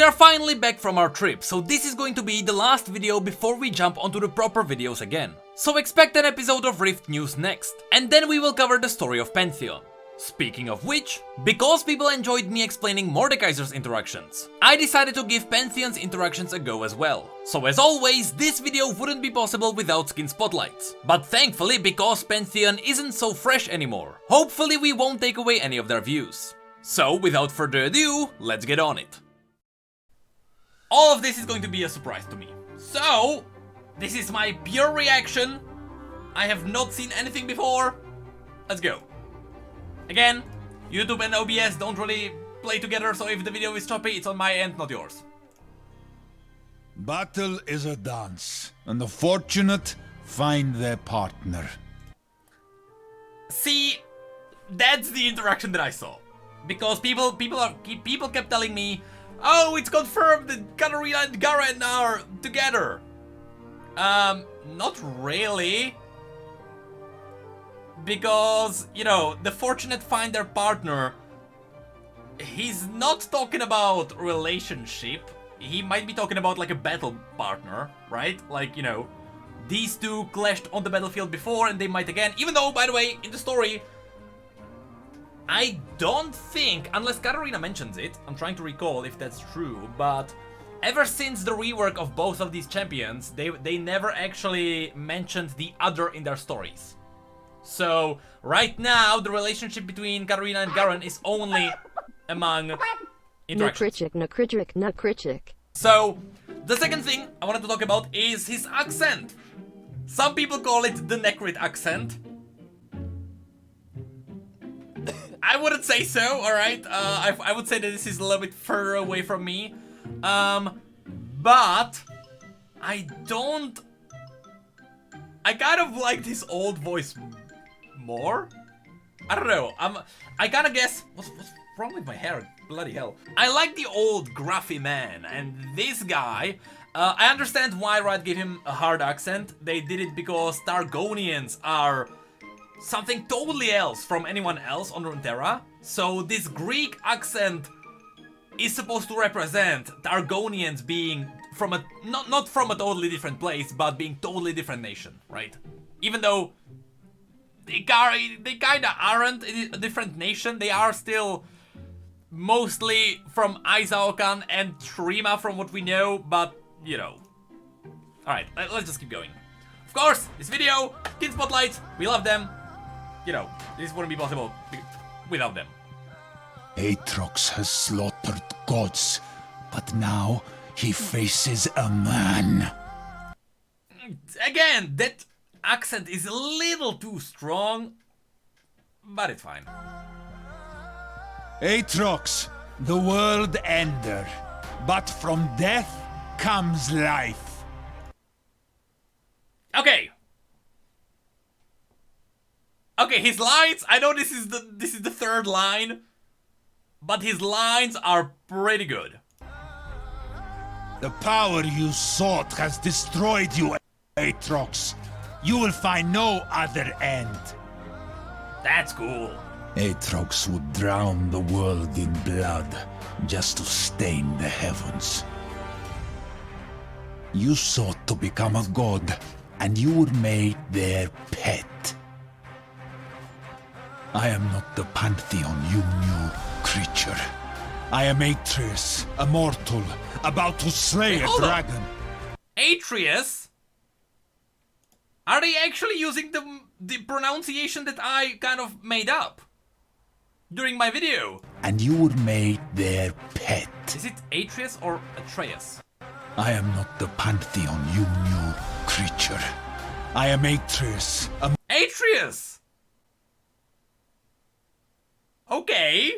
are finally back from our trip, so this is going to be the last video before we jump onto the proper videos again. So expect an episode of Rift news next, and then we will cover the story of Pantheon. Speaking of which, because people enjoyed me explaining Mordekaiser's interactions, I decided to give Pantheon's interactions a go as well. So as always, this video wouldn't be possible without skin spotlights. But thankfully, because Pantheon isn't so fresh anymore, hopefully we won't take away any of their views. So without further ado, let's get on it. All of this is going to be a surprise to me. So, this is my pure reaction. I have not seen anything before. Let's go. Again, YouTube and OBS don't really play together, so if the video is choppy, it's on my end, not yours. Battle is a dance, and the fortunate find their partner. See, that's the interaction that I saw. Because people kept telling me, oh, it's confirmed that Katarina and Garen are together. Not really. Because, you know, the fortunate find their partner. He's not talking about relationship. He might be talking about like a battle partner, right? Like, you know, these two clashed on the battlefield before and they might again. Even though, by the way, in the story, I don't think, unless Katarina mentions it, I'm trying to recall if that's true, but ever since the rework of both of these champions, they never actually mentioned the other in their stories. So, right now, the relationship between Katarina and Garen is only among interactions. Necrit. So, the second thing I wanted to talk about is his accent. Some people call it the Necrit accent. I wouldn't say so, alright? I would say that this is a little bit further away from me. But I kind of like his old voice more. I don't know. I kind of guess what's wrong with my hair? Bloody hell. I like the old gruffy man, and this guy, I understand why Riot gave him a hard accent. They did it because Targonians are something totally else from anyone else on Runeterra. So this Greek accent is supposed to represent Targonians being from a not from a totally different place, but being totally different nation, right? Even though they kinda aren't a different nation, they are still mostly from Aizaokan and Trima from what we know, but you know. Alright, let's just keep going. Of course, this video, Skin Spotlights, we love them. You know, this wouldn't be possible without them. Aatrox has slaughtered gods, but now he faces a man. Again, that accent is a little too strong, but it's fine. Aatrox, the world ender, but from death comes life. Okay. Okay, his lines, I know this is the third line, but his lines are pretty good. The power you sought has destroyed you, Aatrox. You will find no other end. That's cool. Aatrox would drown the world in blood just to stain the heavens. You sought to become a god, and you were made their pet. I am not the Pantheon you knew, creature. I am Atreus, a mortal, about to slay a dragon. Atreus? Are they actually using the pronunciation that I kind of made up during my video? And you were made their pet. Is it Atreus or Atreus? I am not the Pantheon you knew, creature. I am Atreus, a... Atreus! Okay.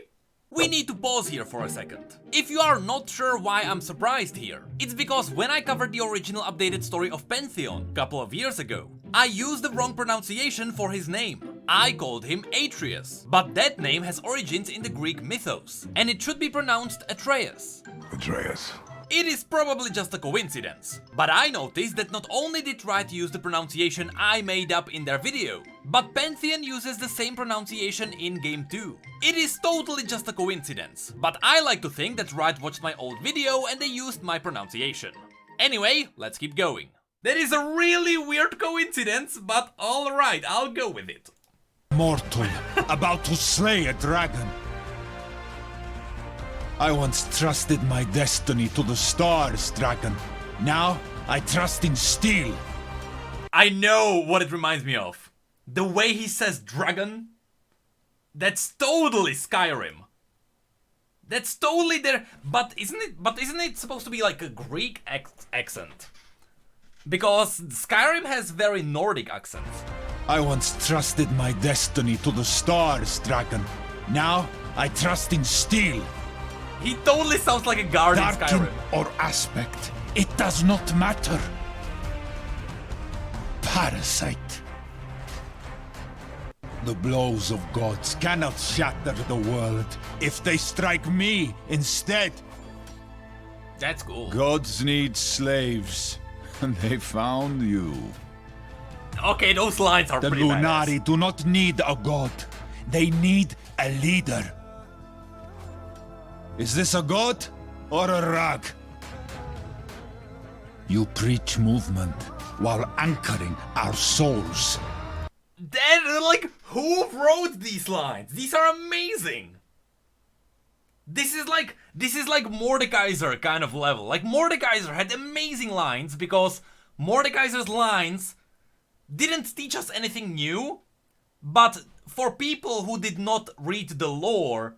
We need to pause here for a second. If you are not sure why I'm surprised here, it's because when I covered the original updated story of Pantheon a couple of years ago, I used the wrong pronunciation for his name. I called him Atreus, but that name has origins in the Greek mythos, and it should be pronounced Atreus. Atreus. It is probably just a coincidence, but I noticed that not only did Riot use the pronunciation I made up in their video, but Pantheon uses the same pronunciation in game too. It is totally just a coincidence, but I like to think that Riot watched my old video and they used my pronunciation. Anyway, let's keep going. That is a really weird coincidence, but alright, I'll go with it. Mortal, about to slay a dragon. I once trusted my destiny to the stars, dragon. Now, I trust in steel. I know what it reminds me of. The way he says dragon. That's totally Skyrim. That's totally there, but isn't it supposed to be like a Greek accent? Because Skyrim has very Nordic accents. I once trusted my destiny to the stars, dragon. Now, I trust in steel. He totally sounds like a guard in Darkin Skyrim. or aspect, it does not matter. Parasite. The blows of gods cannot shatter the world if they strike me instead. That's cool. Gods need slaves, and they found you. Okay, those lines are The pretty Lunari badass. do not need a god. They need a leader. Is this a god or a rag? You preach movement while anchoring our souls. Then, like, who wrote these lines? These are amazing. This is like Mordekaiser kind of level. Like, Mordekaiser had amazing lines because Mordekaiser's lines didn't teach us anything new, but for people who did not read the lore,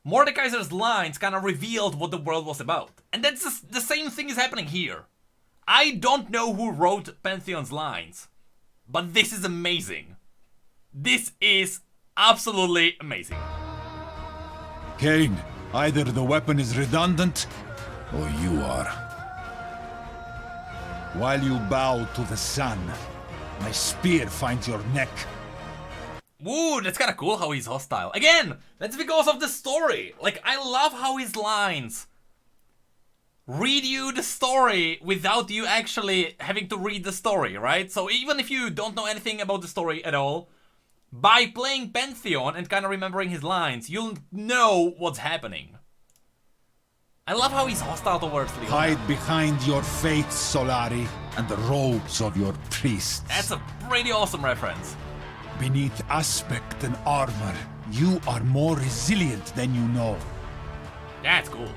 Mordekaiser's lines kind of revealed what the world was about. And that's the same thing is happening here. I don't know who wrote Pantheon's lines, but this is amazing. This is absolutely amazing. Cain, either the weapon is redundant, or you are. While you bow to the sun, my spear finds your neck. Ooh, that's kinda cool how he's hostile. Again, that's because of the story. Like, I love how his lines read you the story without you actually having to read the story, right? So even if you don't know anything about the story at all, by playing Pantheon and kind of remembering his lines, you'll know what's happening. I love how he's hostile towards Leona. Hide behind your faith, Solari, and the robes of your priests. That's a pretty awesome reference. Beneath aspect and armor, you are more resilient than you know. That's cool.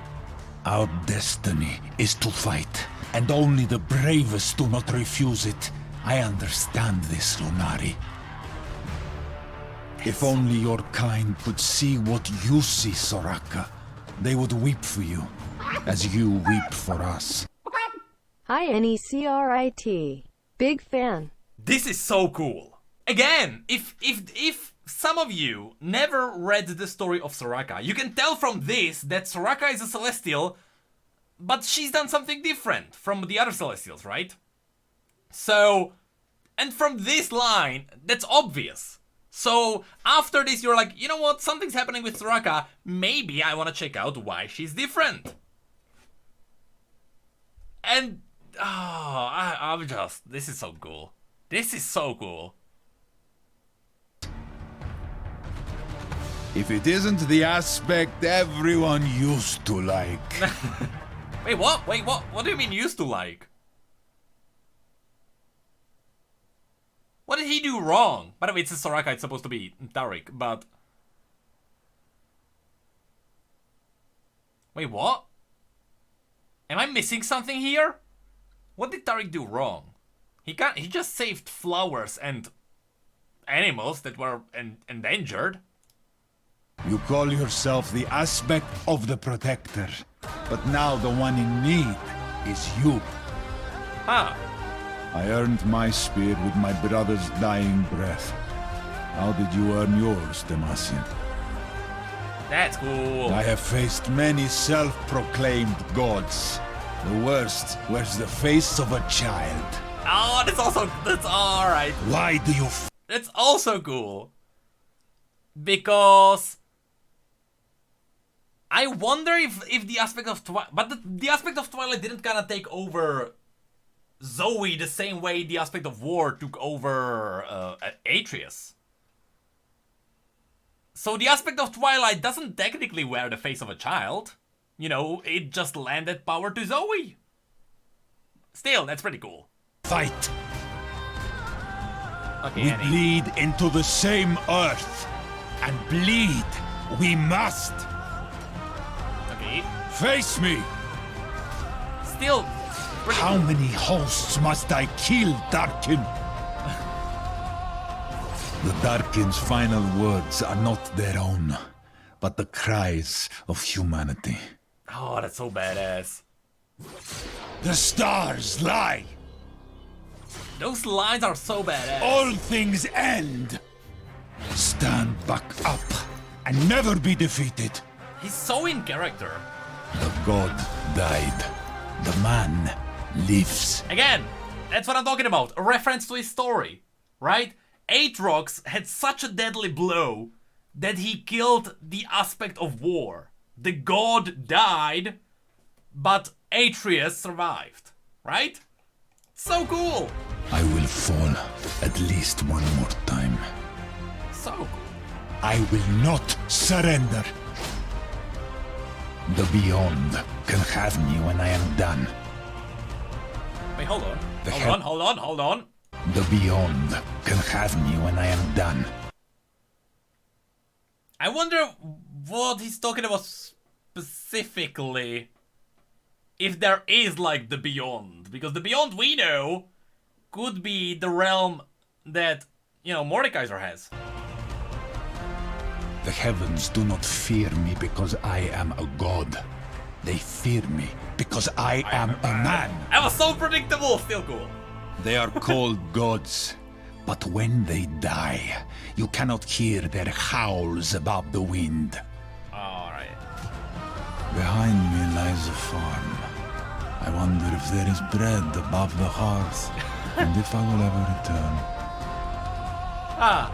Our destiny is to fight, and only the bravest do not refuse it. I understand this, Lunari. If only your kind could see what you see, Soraka, they would weep for you, as you weep for us. Hi, Necrit. Big fan. This is so cool. Again, if some of you never read the story of Soraka, you can tell from this that Soraka is a Celestial, but she's done something different from the other Celestials, right? So, and from this line, that's obvious. So, after this, you're like, you know what, something's happening with Soraka, maybe I want to check out why she's different. And, I'm just, this is so cool. This is so cool. If it isn't the aspect everyone used to like. Wait, what? Wait, what? What do you mean used to like? What did he do wrong? By the way, it's a Soraka, it's supposed to be Tariq, but... Wait, what? Am I missing something here? What did Tariq do wrong? He just saved flowers and animals that were endangered. You call yourself the aspect of the protector, but now the one in need is you. Huh. I earned my spear with my brother's dying breath. How did you earn yours, Demacian? That's cool. I have faced many self-proclaimed gods. The worst wears the face of a child. Oh, that's alright. Why do you That's also cool. Because I wonder if the aspect of Twilight... But the aspect of Twilight didn't kind of take over Zoe the same way the aspect of War took over Atreus. So the aspect of Twilight doesn't technically wear the face of a child. You know, it just landed power to Zoe. Still, that's pretty cool. Fight. Okay, We Annie. bleed into the same earth. And bleed we must. Okay. Face me. Still, pretty How cool. many hosts must I kill, Darkin? The Darkin's final words are not their own, but the cries of humanity. Oh, that's so badass. The stars lie. Those lines are so badass. All things end. Stand back up and never be defeated. He's so in character. The god died. The man lives. Again, that's what I'm talking about. A reference to his story, right? Aatrox had such a deadly blow that he killed the aspect of War. The god died, but Atreus survived, right? So cool. I will fall at least one more time. So cool. I will not surrender. The Beyond can have me when I am done. Wait, hold on. The Hold hell- on, hold on, hold on. The Beyond can have me when I am done. I wonder what he's talking about specifically. If there is like the Beyond. Because the Beyond we know could be the realm that, you know, Mordekaiser has. The heavens do not fear me because I am a god. They fear me because I am a man. That was so predictable, still cool. They are called gods, but when they die, you cannot hear their howls above the wind. Alright. Behind me lies a farm. I wonder if there is bread above the hearth, and if I will ever return. Ah,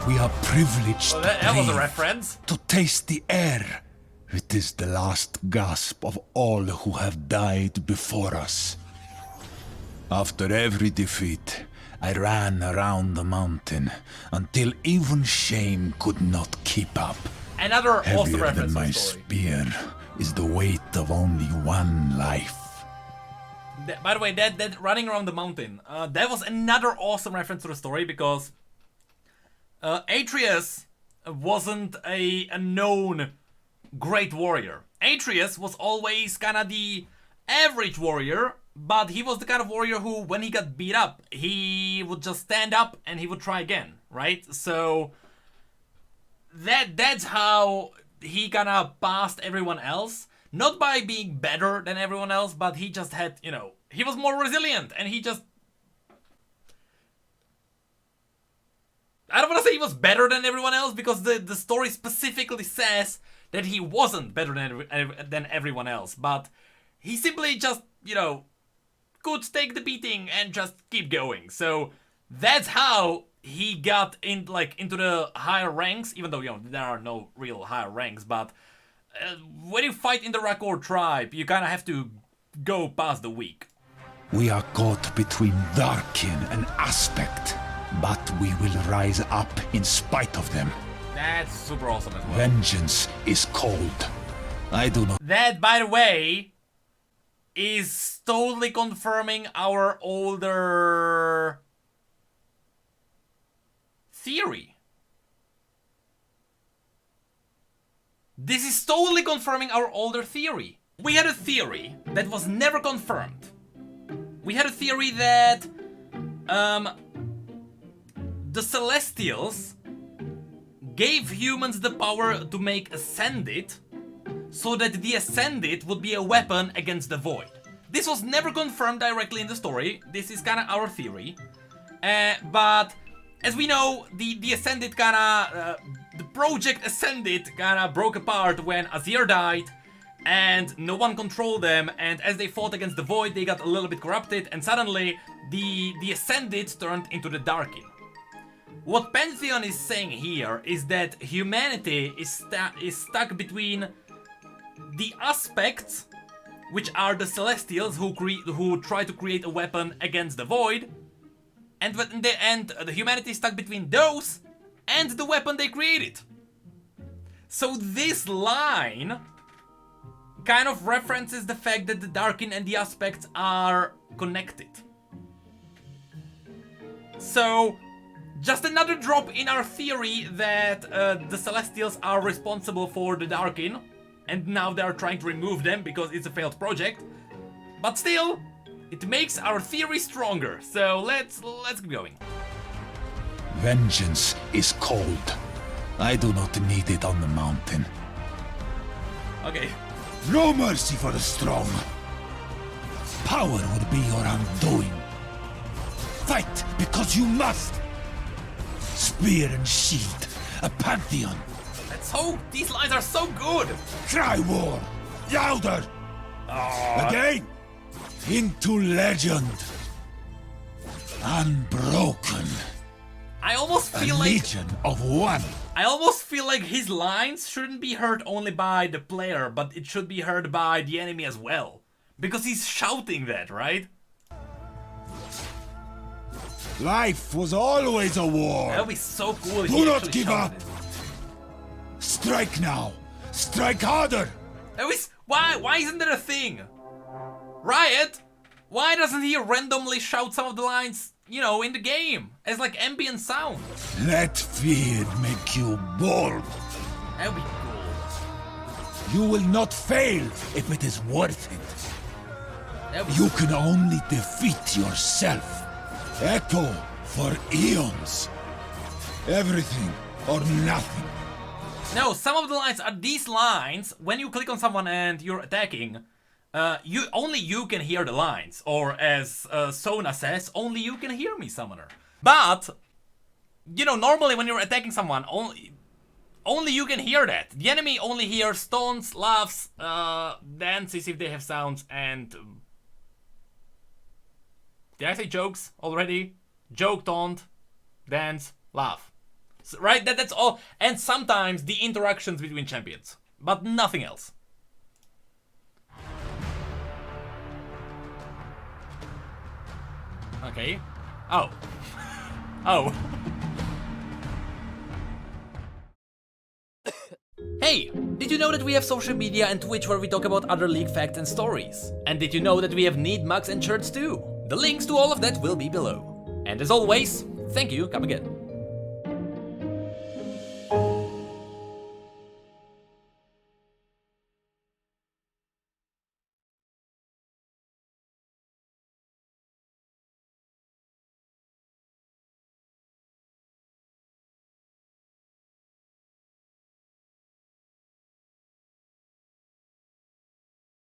We are privileged well, to that was a breathe, reference. to taste the air. It is the last gasp of all who have died before us. After every defeat, I ran around the mountain until even shame could not keep up. Another awesome Heavier reference than to my the story. spear is the weight of only one life. By the way, that running around the mountain, that was another awesome reference to the story because Atreus wasn't a known great warrior. Atreus was always kind of the average warrior, but he was the kind of warrior who, when he got beat up, he would just stand up and he would try again, right? So that's how he kind of passed everyone else. Not by being better than everyone else, but he just had, you know, he was more resilient and he just... I don't want to say he was better than everyone else because the story specifically says that he wasn't better than everyone else, but he simply just, you know, could take the beating and just keep going. So that's how he got into the higher ranks, even though, you know, there are no real higher ranks, but when you fight in the Rakor tribe, you kind of have to go past the weak. We are caught between Darkin and Aspect, but we will rise up in spite of them. That's super awesome as well. Vengeance is cold. I do not. That, by the way, is totally confirming our older theory. This is totally confirming our older theory. We had a theory that was never confirmed. We had a theory that the Celestials gave humans the power to make Ascended, so that the Ascended would be a weapon against the Void. This was never confirmed directly in the story. This is kind of our theory. But as we know, the Ascended the project Ascended broke apart when Azir died, and no one controlled them, and as they fought against the Void, they got a little bit corrupted, and suddenly the Ascended turned into the Darkin. What Pantheon is saying here is that humanity is stuck between the aspects, which are the Celestials who try to create a weapon against the Void, and the humanity is stuck between those and the weapon they created. So this line kind of references the fact that the Darkin and the aspects are connected. So, just another drop in our theory that the Celestials are responsible for the Darkin, and now they are trying to remove them because it's a failed project. But still, it makes our theory stronger. So let's keep going. Vengeance is cold. I do not need it on the mountain. Okay. No mercy for the strong. Power would be your undoing. Fight because you must. Spear and shield, a Pantheon. Let's hope. These lines are so good. Cry war, louder. Again, into legend. Unbroken. I almost A feel like legion of one. I almost feel like his lines shouldn't be heard only by the player, but it should be heard by the enemy as well. Because he's shouting that, right? Life was always a war. That would be so cool if Do he not actually give shouted up. it. Strike now. Strike harder. Why isn't that a thing? Riot? Why doesn't he randomly shout some of the lines, you know, in the game? As like ambient sound? Let fear make you bold. That would be cool. You will not fail if it is worth it. That would be You can only defeat yourself. Echo for eons. Everything or nothing. No, some of the lines are these lines. When you click on someone and you're attacking, only you can hear the lines. Or as Sona says, only you can hear me, Summoner. But, you know, normally when you're attacking someone, only you can hear that. The enemy only hears taunts, laughs, dances if they have sounds, and... Did I say jokes already? Joke, taunt, dance, laugh. So, right? That's all. And sometimes the interactions between champions. But nothing else. Okay. Oh. Oh. Hey! Did you know that we have social media and Twitch where we talk about other League facts and stories? And did you know that we have neat mugs and shirts too? The links to all of that will be below. And as always, thank you, come again.